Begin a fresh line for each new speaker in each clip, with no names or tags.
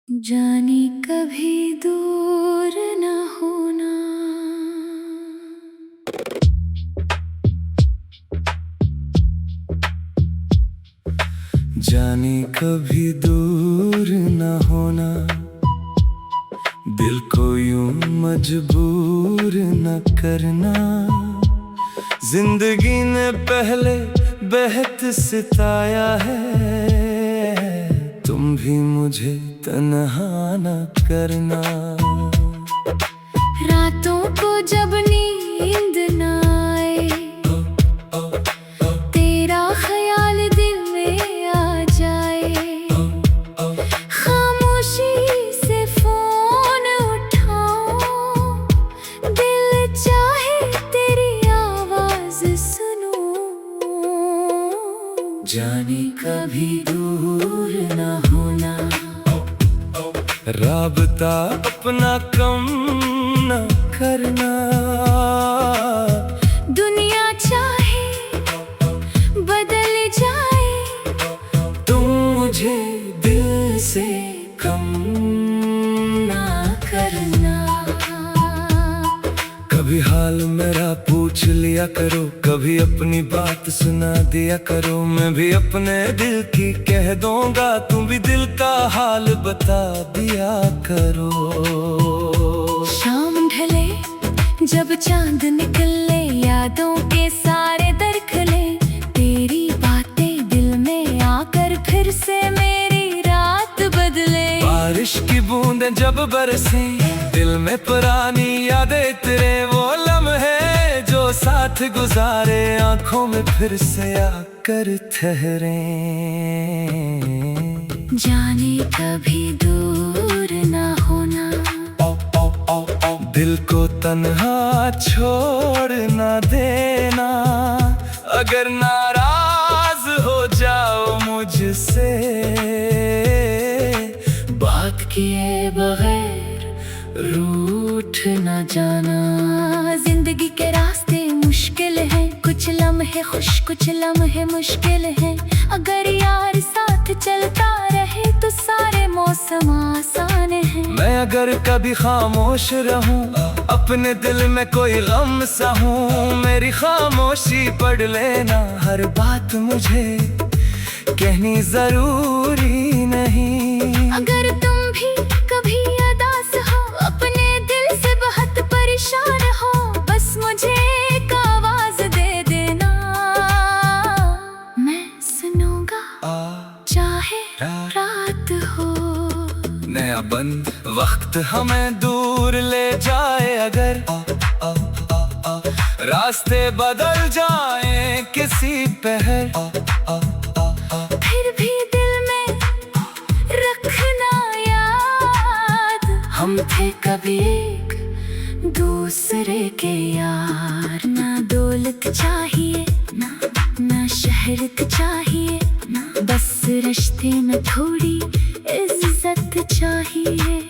जाने कभी दूर न होना।
जाने कभी दूर न होना, दिल को यूं मजबूर न करना। जिंदगी ने पहले बेहद सिताया है, तुम भी मुझे तन्हा न करना।
रातों को जब नींद न आए, तेरा ख्याल दिल में आ जाए। खामोशी से फोन उठाऊं, दिल चाहे तेरी आवाज सुनूं। जाने कभी दूर न होना,
राबता अपना कम न करना।
दुनिया चाहे बदल जाए,
तुम मुझे दिल से कम
ना करना।
कभी हाल मेरा पूछ लिया करो, कभी अपनी बात सुना दिया करो। मैं भी अपने दिल की कह दूंगा, तुम भी दिल का हाल बता दिया करो।
शाम ढले जब चांद निकले, यादों के सारे दर खले। तेरी बातें दिल में आकर फिर से मेरी रात बदले।
बारिश की बूंदें जब बरसे, दिल में पुरानी यादें तेरे वो लम्हे जो साथ गुजारे, आंखों में फिर से आकर ठहरे।
जाने कभी दूर न होना,
दिल को तन्हा छोड़ न देना। अगर नाराज हो जाओ मुझसे,
बात किए बगैर रूठ न जाना। जिंदगी के रास्ते मुश्किल हैं, कुछ लम्हे खुश कुछ लम्हे मुश्किल हैं। अगर यार साथ चलता रहे तो सारे मौसम आसान हैं।
मैं अगर कभी खामोश रहूं, अपने दिल में कोई गम सहूं, मेरी खामोशी पढ़ लेना। हर बात मुझे कहनी जरूरी नहीं।
अगर तुम भी कभी उदास हो, अपने दिल से बहुत परेशान हो, बस मुझे एक आवाज दे देना। मैं सुनूंगा चाहे रात हो।
नया बंद वक्त हमें दूर ले जाए, अगर रास्ते बदल जाए किसी पहर।
फिर भी दिल में रखना याद, हम थे कभी एक दूसरे के यार। ना दौलत चाहिए ना शहरत चाहिए, बस रिश्ते में थोड़ी इज्जत चाहिए।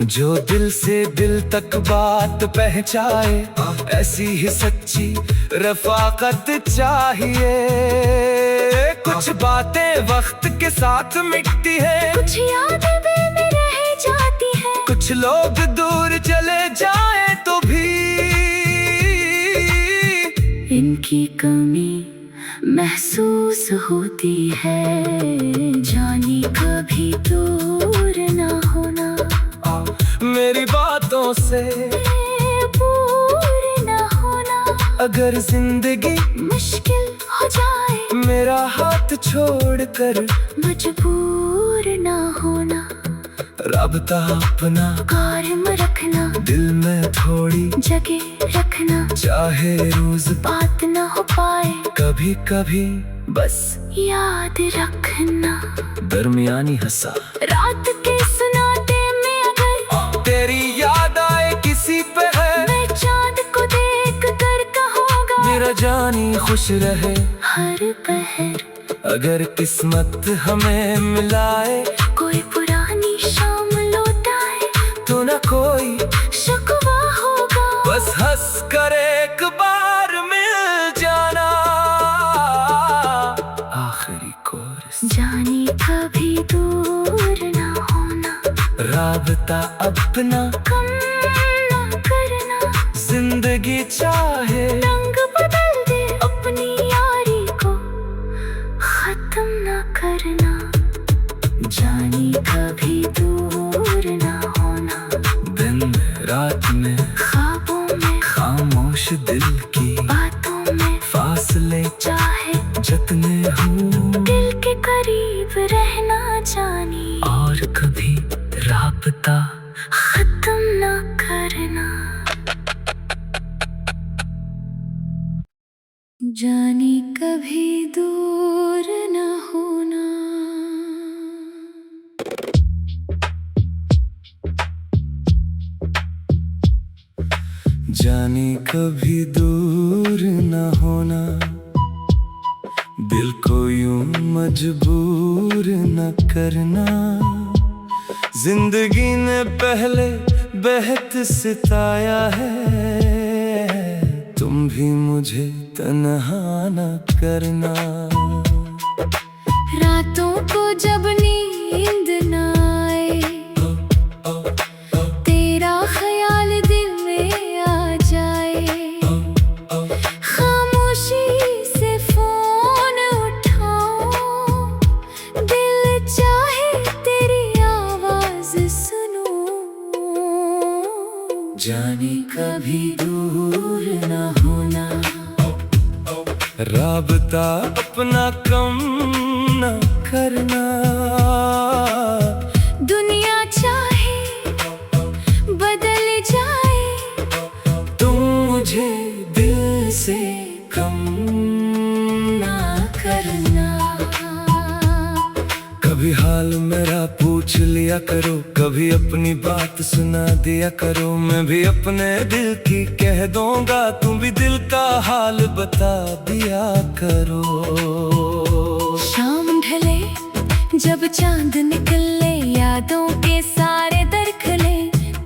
जो दिल से दिल तक बात पहुंचाए, ऐसी ही सच्ची रफाकत चाहिए। कुछ बातें वक्त के साथ मिटती है,
कुछ यादें दिल में रह जाती है।
कुछ लोग दूर चले जाए तो भी
इनकी कमी महसूस होती है। जाने कभी दूर न होना,
मेरी बातों से
दूर न होना।
अगर जिंदगी
मुश्किल हो जाए,
मेरा हाथ छोड़कर
मजबूर न होना।
राबता अपना
कायम रखना,
दिल में थोड़ी
जगह रखना।
चाहे रोज
बात न हो पाए,
कभी कभी
बस याद रखना।
दरमियानी हंसा
रात के सुनाते में अगर
तेरी याद आए किसी पे है,
मैं चांद को देख कर कहूँगा
मेरा जानी खुश रहे
हर पहर।
अगर किस्मत हमें मिलाए,
कोई पुरानी शाम लौटाए,
तो न कोई
शिकवा होगा।
बस हंस कर एक बार मिल जाना। आखिरी कोरस
जाने कभी दूर न होना।
राबता अपना
कम ना करना,
जिंदगी चाहे
रंग बदल दे, अपनी यारी को खत्म ना करना। जानी कभी दूर ना होना,
दिन में रात में
ख्वाबों में
खामोश दिल की
बातों में
फासले
चाहे
जितने हूँ,
दिल के करीब रहना जानी,
और कभी राबता
खत्म ना करना। जानी कभी दूर न होना।
जानी कभी दूर न होना, दिल को यूं मजबूर न करना। जिंदगी ने पहले बेहद सिताया है, तुम भी मुझे तन्हा न करना।
रातों को जब नींद न आए, तेरा ख्याल दिल में आ जाए, खामोशी से फोन उठाऊं, दिल चाहे तेरी आवाज सुनूं।
जाने कभी दूर न होना, राबता अपना कम न करना।
दुनिया चाहे बदल जाए,
तुम मुझे दिल से कम ना करना। कभी हाल मेरा पूछ लिया करो, कभी अपनी बात सुना दिया करो। मैं भी अपने दिल की कह दूंगा, तुम भी दिल का हाल बता दिया करो।
शाम ढले जब चांद निकले, यादों के सारे दर खुले,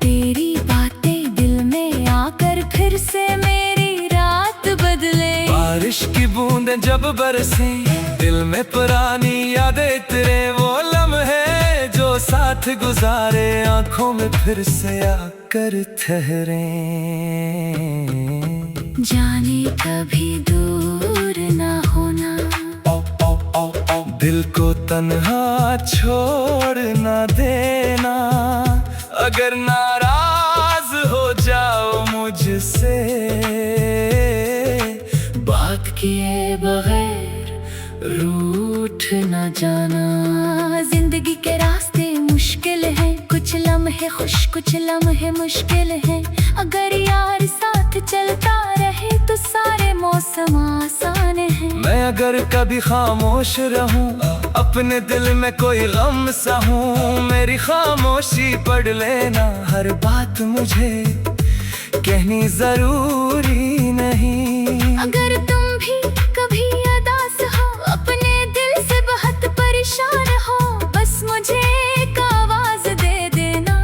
तेरी बातें दिल में आकर फिर से मेरी रात बदले।
बारिश की बूंदें जब बरसे, दिल में पुरानी यादें तेरे, वो लम्हे जो साथ गुजारे, आंखों में फिर से आकर ठहरे।
जाने कभी दूर ना होना,
दिल को तन्हा छोड़ ना देना। अगर नाराज हो जाओ मुझसे, बात किए बगैर रूठ न जाना। जिंदगी के रास्ते मुश्किल हैं, कुछ लम्हे खुश कुछ लम्हे मुश्किल हैं। अगर यार साथ चलता रहे तो सारे मौसम आसान हैं। मैं अगर कभी खामोश रहूं, अपने दिल में कोई गम सा हूँ, मेरी खामोशी पढ़ लेना। हर बात मुझे कहनी जरूरी नहीं।
अगर तुम भी कभी उदास हो, अपने दिल से बहुत परेशान हो, बस मुझे एक आवाज दे देना,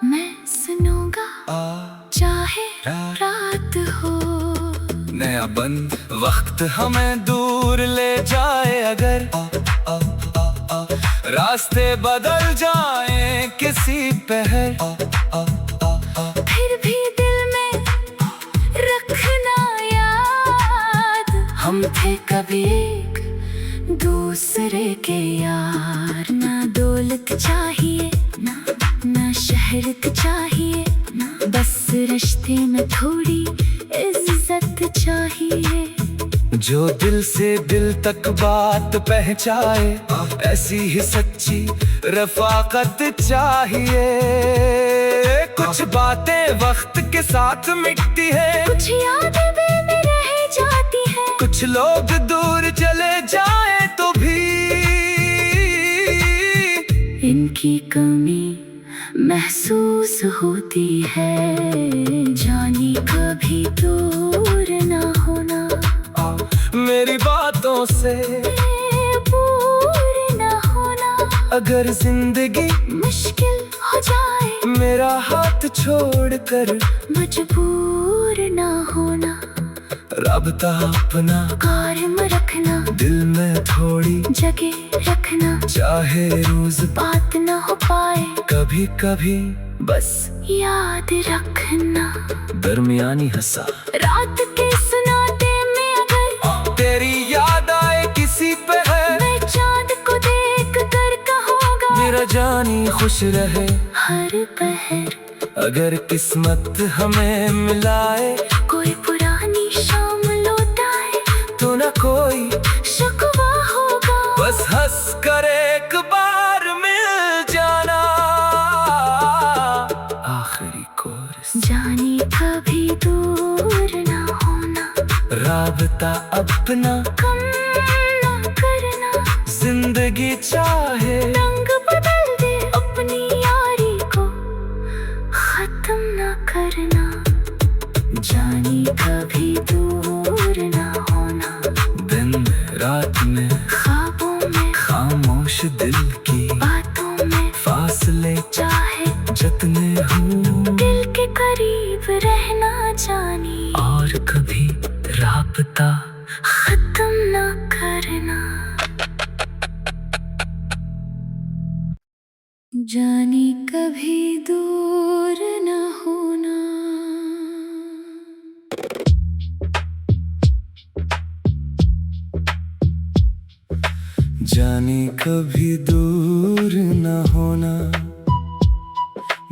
मैं सुनूंगा चाहे रात हो।
नया बंद वक्त हमें दूर ले जाए, अगर रास्ते बदल जाए किसी पहर,
फिर भी दिल में रखना याद, हम थे कभी एक दूसरे के यार। ना दौलत चाहिए ना शहरत चाहिए, बस रिश्ते में थोड़ी इज्जत चाहिए।
जो दिल से दिल तक बात पहुंचाए, ऐसी ही सच्ची रफाकत चाहिए। कुछ बातें वक्त के साथ मिटती है,
कुछ यादें दिल में रह जाती है,
कुछ लोग दूर चले जाए तो भी
इनकी कमी महसूस होती है। जानी कभी दूर ना होना,
मेरी बातों से
दूर ना होना।
अगर जिंदगी
मुश्किल हो जाए,
मेरा हाथ छोड़ कर
मजबूर ना होना।
राबता अपना
कायम रखना,
दिल में थोड़ी
जगह रखना,
चाहे रोज
बात न हो पाए
कभी कभी
बस याद रखना।
दरमियानी हंसा
रात के सुनाते में अगर
तेरी याद आए किसी पे है,
मैं चांद को देख कर कहूँगा
मेरा जानी खुश रहे
हर पहर।
अगर किस्मत हमें मिलाए,
कोई पुरानी शाम लौटाए
तो न कोई
शिकवा होगा,
बस हंस कर एक बार मिल जाना। आखिरी कोरस
जाने कभी दूर ना होना,
राबता अपना
कम ना करना,
जिंदगी चाहे
रंग बदल दे अपनी यारी को खत्म ना करना। जाने कभी दूर ना होना,
दिन में रात में
ख्वाबों में
खामोश दिल की
बातों में
फासले
चाहे
जितने हूँ,
दिल के करीब रहना जाने
और कभी राबता
खत्म ना करना। जाने कभी दूर न होना।
जाने कभी दूर न होना,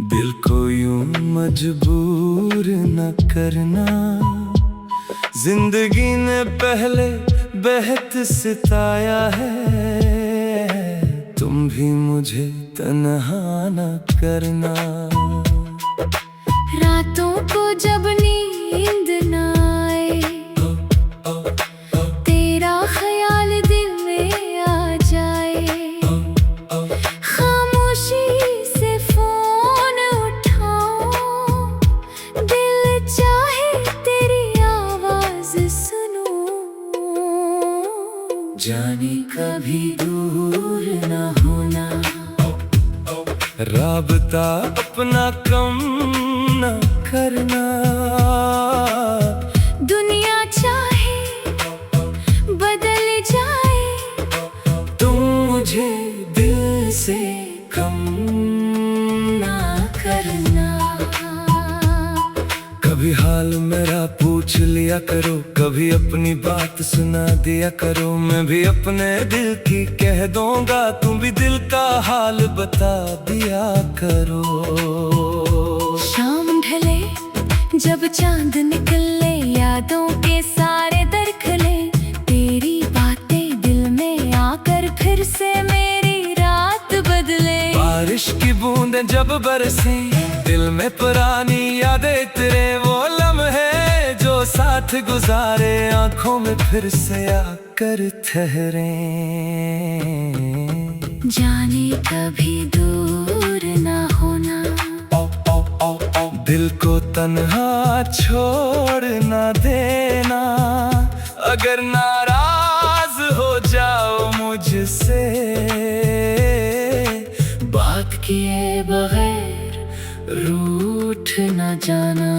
दिल को यूं मजबूर न करना। जिंदगी ने पहले बेहद सिताया है, तुम भी मुझे तन्हा न करना।
रातों को जब नींद न आए, तेरा ख्याल दिल में आ जाए, खामोशी से फोन उठाऊं, दिल चाहे तेरी आवाज सुनूं।
जाने
कभी दूर न होना,
राबता अपना कम न करना।
दुनिया चाहे बदल जाए,
तुम मुझे दिल से कम
ना करना।
कभी हाल मेरा पूछ लिया करो, कभी अपनी बात सुना दिया करो। मैं भी अपने दिल की कह दूंगा, तुम भी दिल का हाल बता दिया करो।
शाम ढले जब चांद निकले, यादों के सारे दर खुले, तेरी बातें दिल में आकर फिर से मेरी रात बदले।
बारिश की बूंदें जब बरसे, दिल में पुरानी यादें तेरे वो लम्हे जो साथ गुजारे, आंखों में फिर से आकर ठहरे।
जाने कभी दूर ना होना,
दिल को तन्हा छोड़ न देना। अगर नाराज हो जाओ मुझसे, बात किए बगैर रूठ न जाना।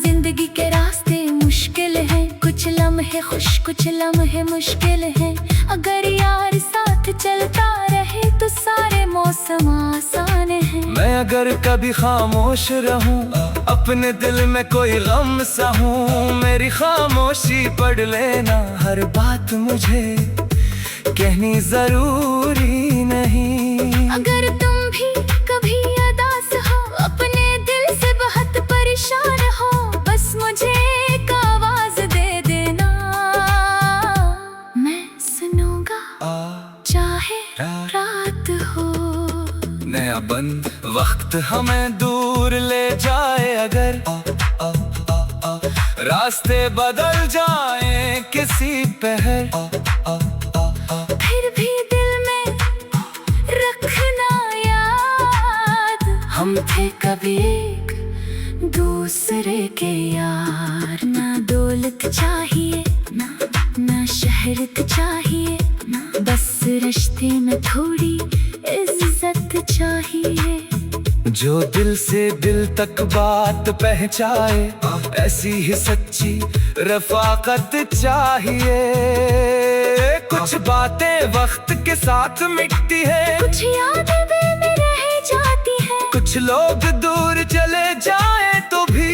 जिंदगी के रास्ते मुश्किल हैं, कुछ लम्हे खुश कुछ लम्हे मुश्किल हैं। अगर यार साथ चलता रहे तो सारे मौसम आसान हैं। मैं अगर कभी खामोश रहूं, अपने दिल में कोई गम सा हूँ, मेरी खामोशी पढ़ लेना। हर बात मुझे कहनी जरूरी नहीं।
अगर तुम भी कभी उदास हो, अपने दिल से बहुत परेशान हो, बस मुझे एक आवाज दे देना, मैं सुनूंगा चाहे रात हो।
नया बंद वक्त हमें दूर ले जाए, अगर रास्ते बदल जाए किसी पहर,
फिर भी दिल में रखना याद, हम थे कभी एक दूसरे के यार। ना दौलत चाहिए ना शहरत चाहिए, बस रिश्ते में थोड़ी इज्जत चाहिए।
जो दिल से दिल तक बात पहुंचाए, ऐसी ही सच्ची रफाकत चाहिए। कुछ बातें वक्त के साथ मिटती है,
कुछ यादें दिल में रह जाती है,
कुछ लोग दूर चले जाए तो भी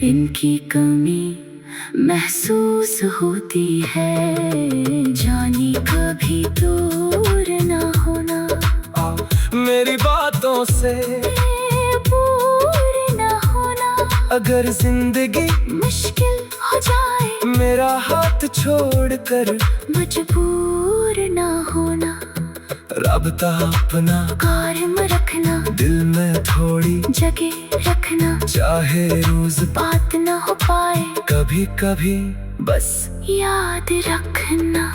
इनकी कमी महसूस होती है। जानी कभी दूर ना होना,
मेरी बातों से
दूर ना होना।
अगर जिंदगी
मुश्किल हो जाए,
मेरा हाथ छोड़कर
मजबूर ना होना।
राबता अपना
कायम रखना,
दिल में थोड़ी
जगह रखना।
चाहे रोज
बात ना हो पाए,
कभी कभी
बस याद रखना।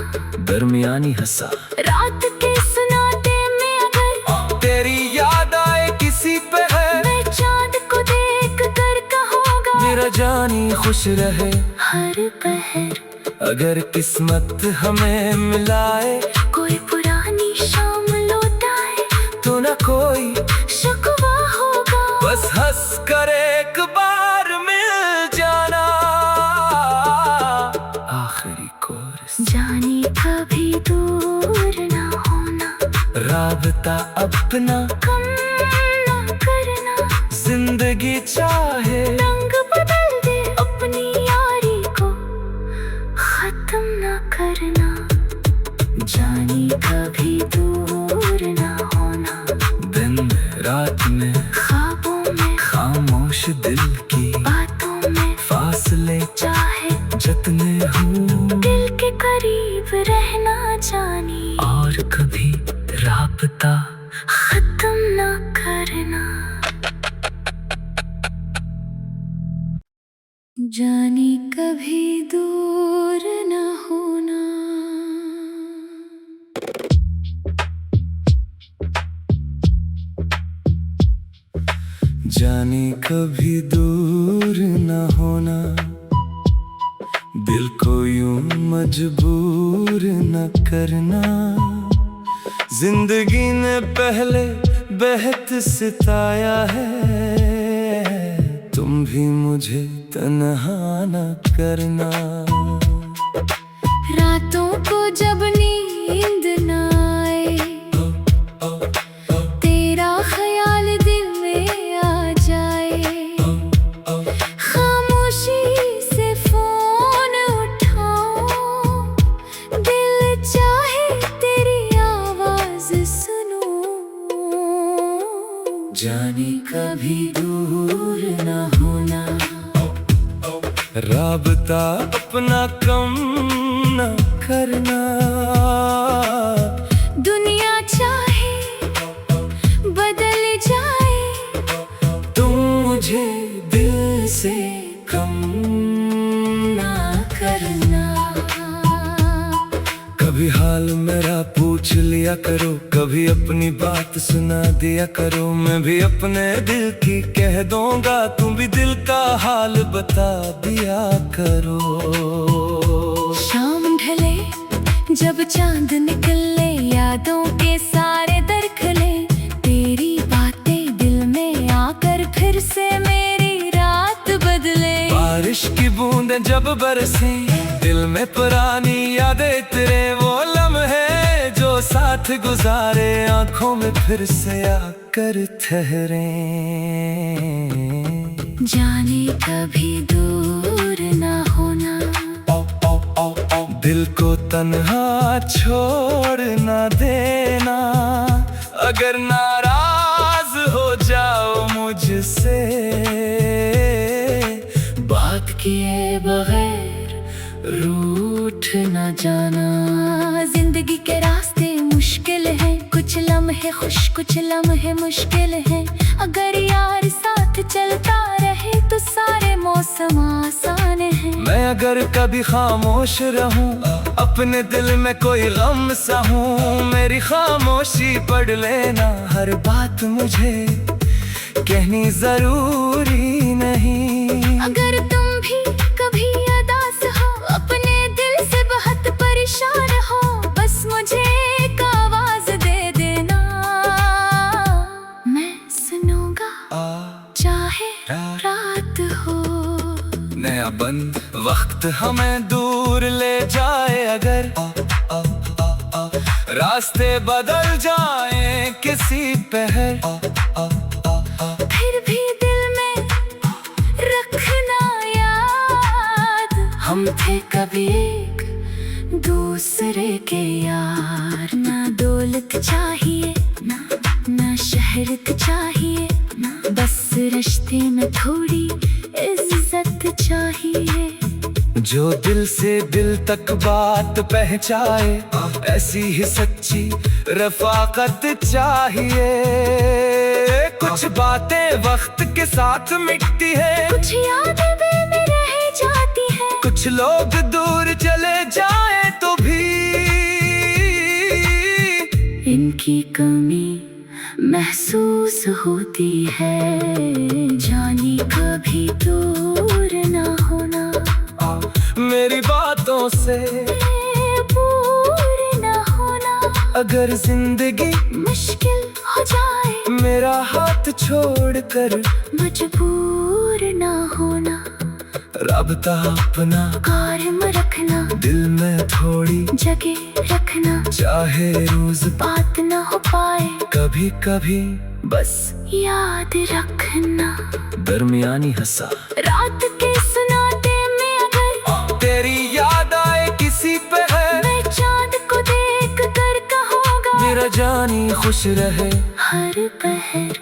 दरमियानी हंसा
रात के सुनाते में अगर
तेरी याद आए किसी पे है,
मैं चांद को देख कर कहूँगा
मेरा जानी खुश रहे
हर पहर।
अगर किस्मत हमें मिलाए,
कोई पुरानी शाम लौटाए
तो न कोई
शिकवा होगा।
बस हंस कर एक बार मिल जाना। आखिरी कोरस
जानी कभी दूर ना होना,
राबता अपना
कम ना करना।
जिंदगी चाहे
रंग बदल दे, अपनी यारी को खत्म ना करना। जानी कभी दूर ना होना,
दिन में रात में
ख्वाबों में
खामोश दिल की
बातों में
फासले
चाहे
जितने हूँ,
दिल के करीब रहना जानी।
और कभी राबता
खत्म ना करना। जानी कभी दूर ना होना।
जाने कभी दूर न होना, दिल को यूं मजबूर न करना। जिंदगी ने पहले बेहद सिताया है, तुम भी मुझे तन्हा न करना।
रातों को जब नींद ना आए, तेरा ख्याल दिल में आ जाए। खामोशी से फोन उठाऊं, दिल चाहे तेरी आवाज सुनूं।
जाने
कभी दूर ना होना,
राबता अपना कम न करना।
दुनिया चाहे बदल जाए,
तुम मुझे दिल से कम
ना करना।
कभी हाल मेरा पूछ लिया करो, कभी अपनी बात सुना दिया करो। मैं भी अपने दिल की कह दूंगा, तुम भी दिल का हाल बता दिया करो।
शाम ढले जब चांद निकले, यादों के सारे दर खुले। तेरी बातें दिल में आकर फिर से मेरी रात बदले।
बारिश की बूंदें जब बरसे, दिल में पुरानी यादें तेरे वो लम्हे जो साथ गुजारे, आंखों में फिर से आकर ठहरे।
जाने कभी दूर ना होना,
दिल को तन्हा छोड़ न देना। अगर नाराज हो जाओ मुझसे, बात किए बगैर रूठ न जाना।
जिंदगी के रास्ते मुश्किल हैं, कुछ लम्हे खुश कुछ लम्हे मुश्किल हैं। अगर यार साथ चलता रहे तो सारे मौसम आसान हैं।
मैं अगर कभी खामोश रहूं, अपने दिल में कोई गम सा हूँ, मेरी खामोशी पढ़ लेना। हर बात मुझे कहनी जरूरी नहीं।
अगर तुम भी कभी उदास हो, अपने दिल से बहुत परेशान हो, बस मुझे एक आवाज दे देना।
वक्त हमें दूर ले जाए अगर रास्ते बदल जाए किसी पहर,
फिर भी दिल में रखना याद, हम थे कभी एक दूसरे के यार। ना दौलत चाहिए ना शहरत चाहिए, बस रिश्ते में थोड़ी इज्जत चाहिए।
जो दिल से दिल तक बात पहुंचाए, ऐसी ही सच्ची रफाकत चाहिए। कुछ बातें वक्त के साथ मिटती है,
कुछ यादें दिल में रह जाती है,
कुछ लोग दूर चले जाए तो भी
इनकी कमी महसूस होती है। जानी कभी दूर ना होना,
मेरी बातों से
दूर ना होना।
अगर जिंदगी
मुश्किल हो जाए,
मेरा हाथ छोड़कर
मजबूर ना होना।
राबता अपना
कायम रखना,
दिल में थोड़ी
जगह रखना।
चाहे रोज
बात ना हो पाए,
कभी कभी
बस याद रखना।
दरमियानी हंसा
रात के सुनाते में अगर
तेरी याद आए किसी पे है,
मैं चांद को देख कर कहूँगा
मेरा जानी खुश रहे
हर पहर।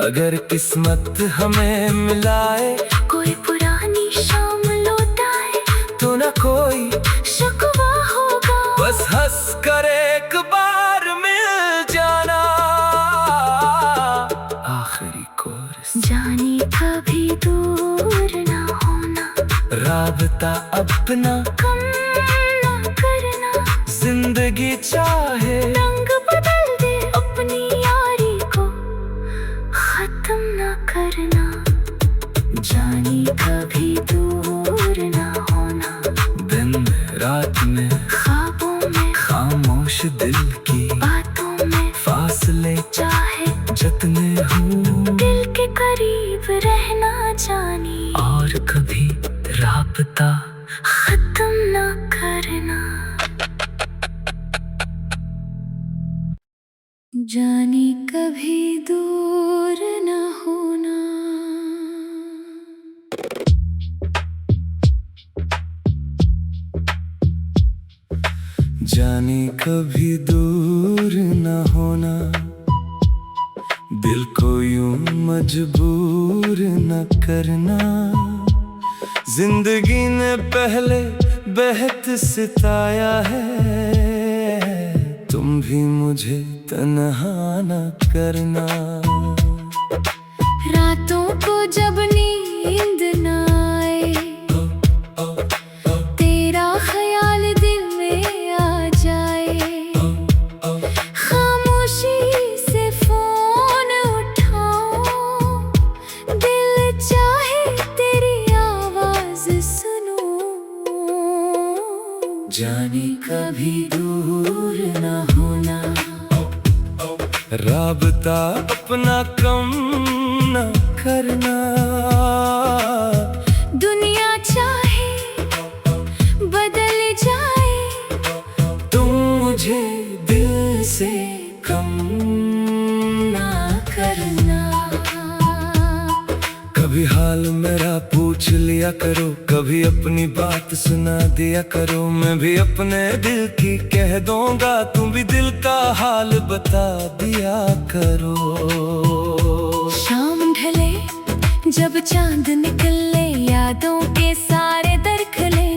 अगर किस्मत हमें मिलाए,
कोई पुरानी शाम लौटाए,
तो न कोई
शिकवा होगा,
बस हंस कर एक बार मिल जाना। आखिरी कोरस
जानी कभी दूर ना होना,
राबता अपना
कम ना करना।
जिंदगी चाहे
रंग बदल दे, अपनी यारी को खत्म ना करना। जानी कभी दूर ना होना,
दिन में रात में
ख्वाबों में
खामोश दिल की
बातों में
फासले
चाहे
जितने हूँ,
दिल के करीब रहना जानी,
और कभी राबता
खत्म ना करना। जानी कभी दूर ना होना।
जाने कभी दूर न होना, दिल को यूं मजबूर न करना। जिंदगी ने पहले बेहद सिताया है, तुम भी मुझे तन्हा न करना।
रातों को जब नींद ना आए, तेरा ख्याल दिल में आ जाए, खामोशी से फोन उठाऊं, दिल चाहे तेरी आवाज सुनूं। जाने कभी दूर ना होना,
राबता अपना कम न करना।
दुनिया चाहे बदल जाए,
तुम मुझे दिल से कम ना करना। कभी हाल मेरा पूछ लिया करो, कभी अपनी बात सुना दिया करो। मैं भी अपने दिल की कह दूंगा, तुम भी दिल का हाल बता दिया करो।
शाम ढले जब चांद निकले, यादों के सारे दर खले,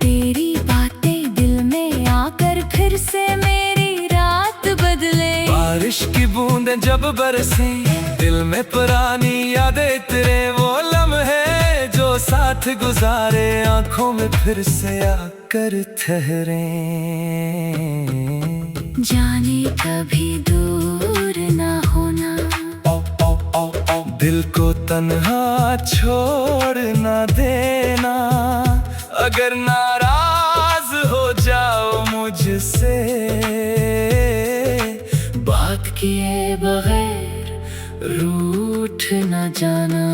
तेरी बातें दिल में आकर फिर से मेरी रात बदले।
बारिश की बूंदें जब बरसे, दिल में पुरानी यादें तेरे वो लम्हे जो साथ गुजारे, आंखों में फिर से आकर ठहरे।
जाने कभी दूर ना होना,
दिल को तन्हा छोड़ ना देना। अगर नाराज हो जाओ मुझसे,
बात किए बगैर रूठ न जाना।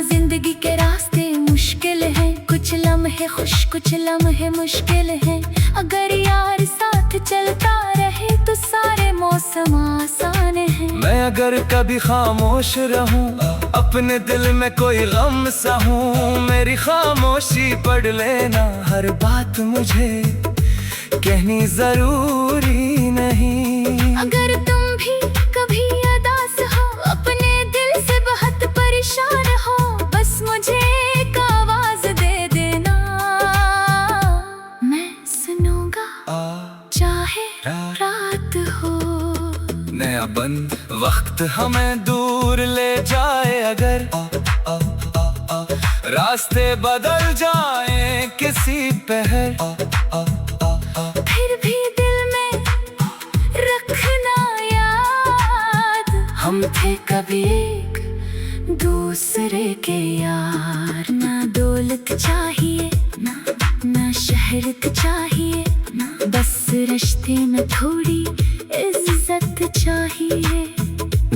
जिंदगी के रास्ते मुश्किल हैं, कुछ लम्हे खुश कुछ लम्हे मुश्किल हैं। अगर यार साथ चलता रहे तो सारे मौसम आसान हैं।
मैं अगर कभी खामोश रहूं, अपने दिल में कोई गम सा हूं, मेरी खामोशी पढ़ लेना, हर बात मुझे कहनी जरूरी नहीं।
अगर तुम भी कभी उदास हो, अपने दिल से बहुत परेशान हो, बस मुझे एक आवाज दे देना, मैं सुनूंगा चाहे रात हो।
नया बंद वक्त हमें दूर ले जाए, अगर रास्ते बदल जाए किसी पहर,
फिर भी दिल में रखना याद, हम थे कभी एक दूसरे के यार। ना दौलत चाहिए ना शहरत चाहिए, बस रिश्ते में थोड़ी इज्जत चाहिए।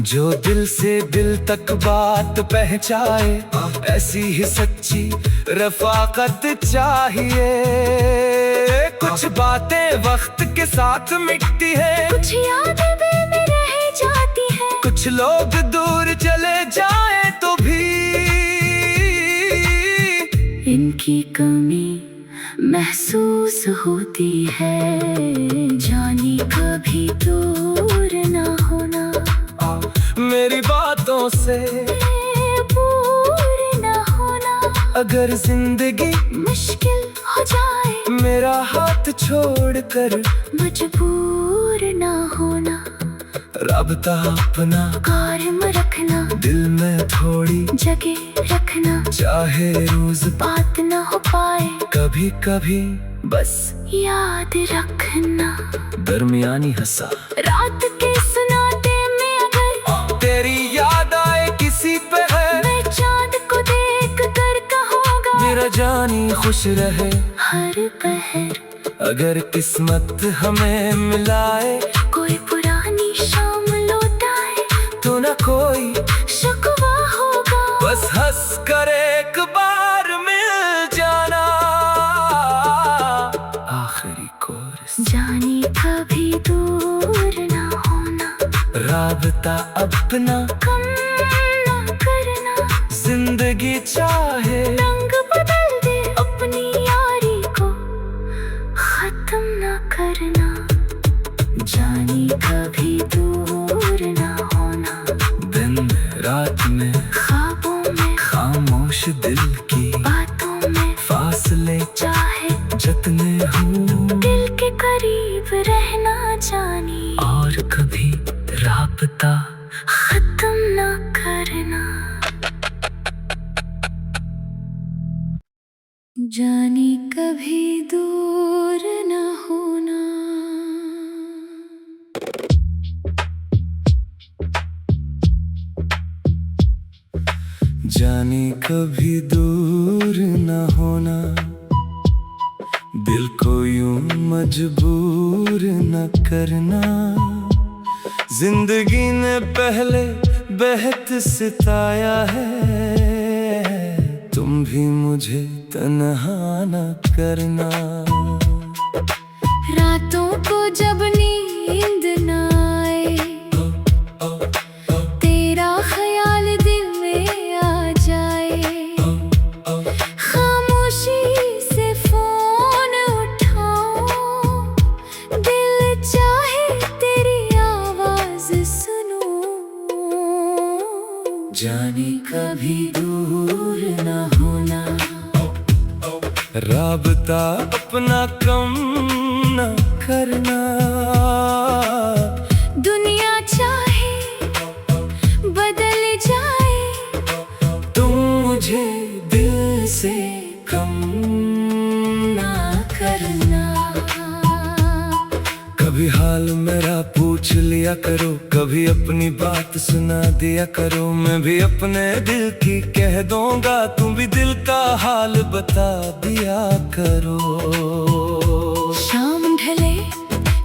जो दिल से दिल तक बात पहुंचाए, ऐसी ही सच्ची रफाकत चाहिए। कुछ बातें वक्त के साथ मिटती है,
कुछ यादें दिल में रह जाती है,
कुछ लोग दूर चले जाए तो भी
इनकी कमी महसूस होती है। जानी कभी दूर ना होना,
मेरी बातों से
दूर ना होना।
अगर जिंदगी
मुश्किल हो जाए,
मेरा हाथ छोड़कर
मजबूर ना होना।
राबता अपना
कायम रखना,
दिल में थोड़ी
जगह रखना,
चाहे रोज
बात ना हो पाए,
कभी कभी
बस याद रखना।
दरमियानी हंसा
रात के सुनाते में अगर
तेरी याद आए किसी पे है,
मैं चांद को देख कर कहूँगा,
मेरा जानी खुश रहे
हर पहर।
अगर किस्मत हमें मिलाए,
कोई पुरानी शाम लौटाए,
तो न कोई
शिकवा होगा,
बस हंस कर एक बार मिल जाना। आखिरी कोरस
जानी कभी दूर ना होना,
राबता अपना
कम ना करना,
जिंदगी चाहे
रंग बदल दे, अपनी यारी को खत्म ना करना। जानी कभी दूर ना होना,
दिन रात में
ख्वाबों में
खामोश दिल की
बातों में
फासले
चाहे
जितने हूँ,
दिल के करीब रहना जानी,
और कभी राबता
खत्म ना करना। जानी कभी दूर ना होना।
जानी कभी दूर न होना, दिल को यूं मजबूर न करना। जिंदगी ने पहले बेहद सिताया है, तुम भी मुझे तन्हा न करना।
रातों को जब नींद ना आए, तेरा ख्याल दिल में आ जाए, खामोशी से फोन उठाऊं, दिल चाहे तेरी आवाज सुनूं।
जाने
कभी दूर ना होना,
राबता अपना कम न करना।
दुनिया चाहे बदल जाए,
तुम मुझे दिल से कम ना करना। कभी हाल मेरा पूछ लिया करो, कभी अपनी बात सुना दिया करो। मैं भी अपने दिल की कह दूंगा, तुम भी दिल का हाल बता दिया करो।
शाम ढले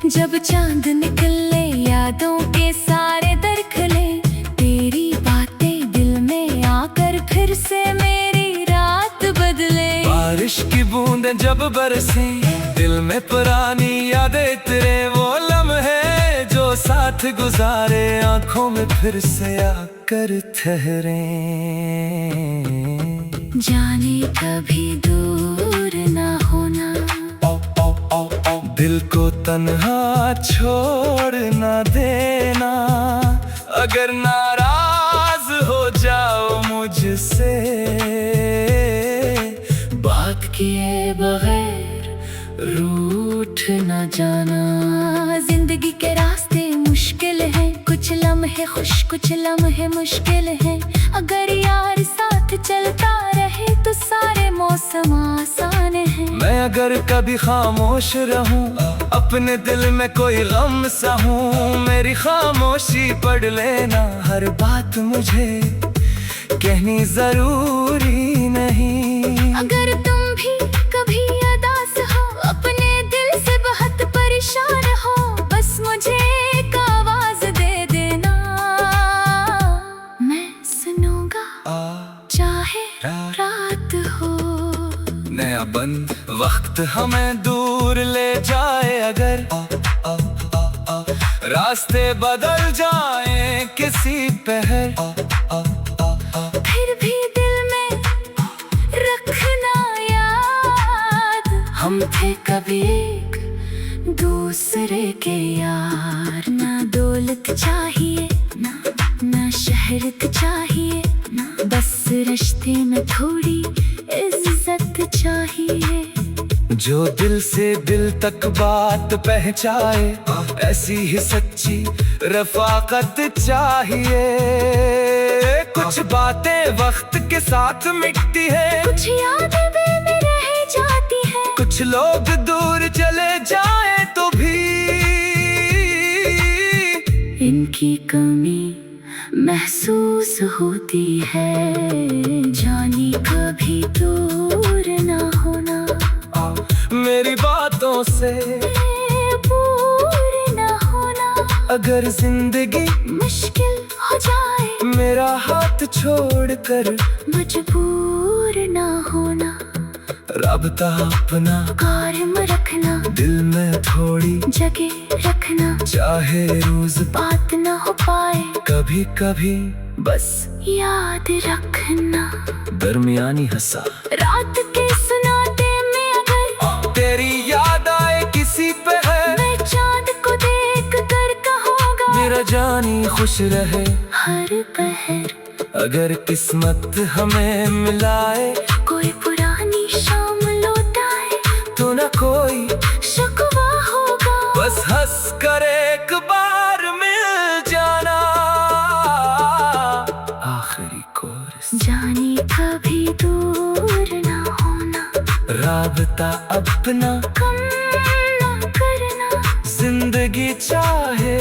जब चांद निकले, यादों के सारे दर खुले, तेरी बातें दिल में आकर फिर से मेरी रात बदले।
बारिश बूंदें जब बरसी, दिल में पुरानी यादें तेरे वो लम्हे जो साथ गुजारे, आंखों में फिर से आकर ठहरे।
जाने कभी दूर ना होना,
दिल को तन्हा छोड़ ना देना। अगर नाराज हो जाओ मुझसे,
बात किए बगैर रूठ न जाना। जिंदगी के रास्ते मुश्किल हैं, कुछ लम्हे खुश कुछ लम्हे मुश्किल हैं। अगर यार साथ चलता रहे तो सारे मौसम आसान हैं।
मैं अगर कभी खामोश रहूं, अपने दिल में कोई गम सा हूं, मेरी खामोशी पढ़ लेना, हर बात मुझे कहनी जरूरी नहीं।
अगर तुम भी कभी उदास हो, अपने दिल से बहुत परेशान हो, बस मुझे एक आवाज दे देना, मैं सुनूंगा चाहे रात हो।
नया बंद वक्त हमें दूर ले जाए, अगर रास्ते बदल जाए किसी पहर,
फिर भी दिल में रखना याद, हम थे कभी एक दूसरे के यार। ना दौलत चाहिए ना शहरत चाहिए, बस रिश्ते में थोड़ी इज्जत चाहिए।
जो दिल से दिल तक बात पहुंचाए, ऐसी ही सच्ची रफाकत चाहिए। कुछ बातें वक्त के साथ मिटती है,
कुछ यादें दिल में रह जाती है,
कुछ लोग दूर चले जाए तो भी
इनकी कमी महसूस होती है। जाने कभी दूर ना होना,
मेरी बातों से
दूर ना होना।
अगर जिंदगी
मुश्किल हो जाए,
मेरा हाथ छोड़कर
मजबूर ना होना।
राबता अपना
कायम रखना,
दिल में थोड़ी
जगह रखना,
चाहे रोज
बात ना हो पाए,
कभी कभी
बस याद रखना।
दरमियानी हंसा
रात के सुनाते में अगर
तेरी याद आए किसी पे है,
मैं चांद को देख कर कहूँगा,
मेरा जानी खुश रहे
हर पहर।
अगर किस्मत हमें मिलाए,
कोई पुरानी शाम लौटाए,
तो न कोई
शिकवा होगा,
बस हंस कर एक बार मिल जाना। आखिरी कोरस,
जाने कभी दूर ना होना,
राबता अपना
कम ना करना,
जिंदगी चाहे